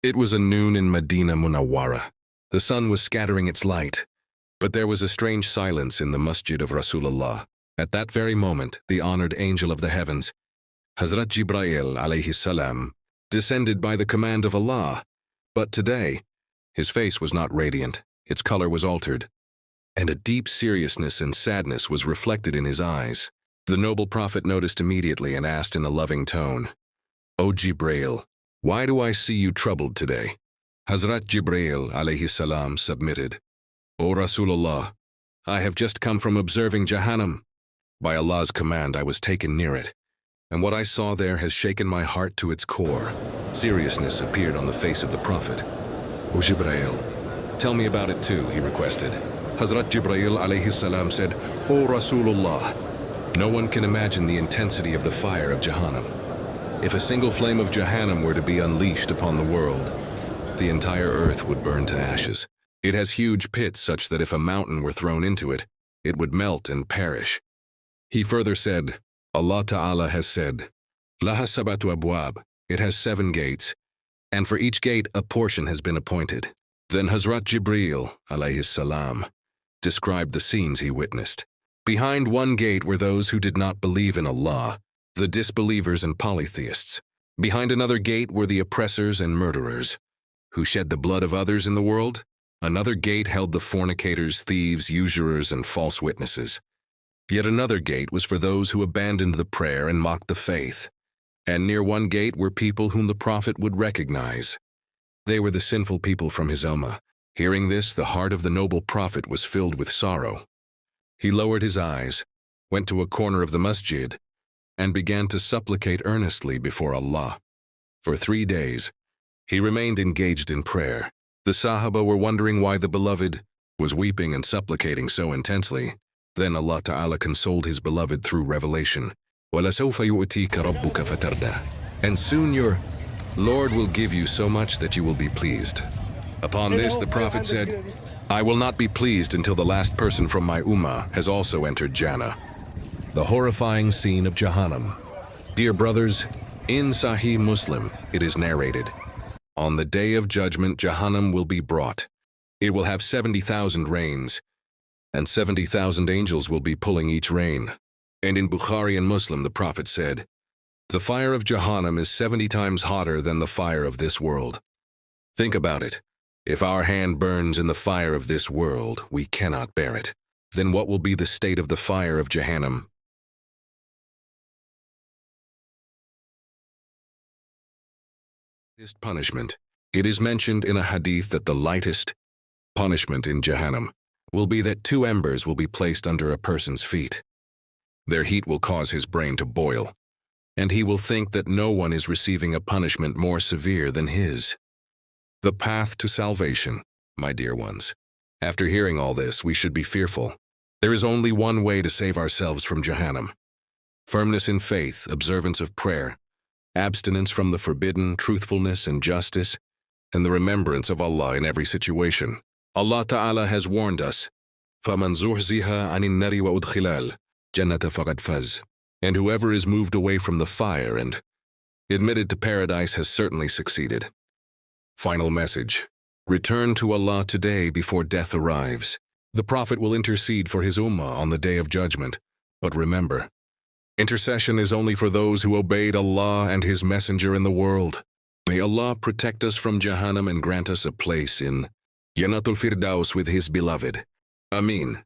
It was a noon in Medina Munawwara. The sun was scattering its light, but there was a strange silence in the masjid of Rasulullah. At that very moment, the honored angel of the heavens, Hazrat Jibreel alayhi salam, descended by the command of Allah. But today, his face was not radiant, its color was altered, and a deep seriousness and sadness was reflected in his eyes. The noble prophet noticed immediately and asked in a loving tone, "O Jibreel, why do I see you troubled today?" Hazrat Jibreel alayhi salam submitted, "O Rasulullah, I have just come from observing Jahannam. By Allah's command I was taken near it, and what I saw there has shaken my heart to its core." Seriousness appeared on the face of the prophet. "O Jibreel, tell me about it too," he requested. Hazrat Jibreel alayhi salam said, "O Rasulullah, no one can imagine the intensity of the fire of Jahannam. If a single flame of Jahannam were to be unleashed upon the world, the entire earth would burn to ashes. It has huge pits such that if a mountain were thrown into it, it would melt and perish." He further said, Allah Ta'ala has said, "Laha sabatu abwab," it has 7 gates, and for each gate a portion has been appointed. Then Hazrat Jibreel alayhi salam described the scenes he witnessed. Behind one gate were those who did not believe in Allah, the disbelievers and polytheists. Behind another gate were the oppressors and murderers, who shed the blood of others in the world. Another gate held the fornicators, thieves, usurers, and false witnesses. Yet another gate was for those who abandoned the prayer and mocked the faith. And near one gate were people whom the prophet would recognize. They were the sinful people from his ummah. Hearing this, the heart of the noble prophet was filled with sorrow. He lowered his eyes, went to a corner of the masjid, and began to supplicate earnestly before Allah. For 3 days, he remained engaged in prayer. The Sahaba were wondering why the beloved was weeping and supplicating so intensely. Then Allah Ta'ala consoled his beloved through revelation. وَلَسَوْفَ يُؤْتِيكَ رَبُّكَ فَتَرْضَىٰ. And soon your Lord will give you so much that you will be pleased. Upon this, the Prophet said, "I will not be pleased until the last person from my ummah has also entered Jannah." The horrifying scene of Jahannam. Dear brothers, in Sahih Muslim, it is narrated, on the day of judgment, Jahannam will be brought. It will have 70,000 reins, and 70,000 angels will be pulling each rein. And in Bukhari and Muslim, the Prophet said, "The fire of Jahannam is 70 times hotter than the fire of this world." Think about it. If our hand burns in the fire of this world, we cannot bear it. Then what will be the state of the fire of Jahannam? Punishment. It is mentioned in a hadith that the lightest punishment in Jahannam will be that 2 embers will be placed under a person's feet. Their heat will cause his brain to boil, and he will think that no one is receiving a punishment more severe than his. The path to salvation, my dear ones. After hearing all this, we should be fearful. There is only one way to save ourselves from Jahannam: firmness in faith, observance of prayer, abstinence from the forbidden, truthfulness and justice, and the remembrance of Allah in every situation. Allah Ta'ala has warned us, فَمَنْ زُحْزِحَ عَنِ النَّارِ وَأُدْخِلَ الْجَنَّةَ فَقَدْ فَازَ. And whoever is moved away from the fire and admitted to paradise has certainly succeeded. Final message. Return to Allah today before death arrives. The Prophet will intercede for his ummah on the day of judgment. But remember, intercession is only for those who obeyed Allah and His Messenger in the world. May Allah protect us from Jahannam and grant us a place in Jannatul Firdaus with His beloved. Ameen.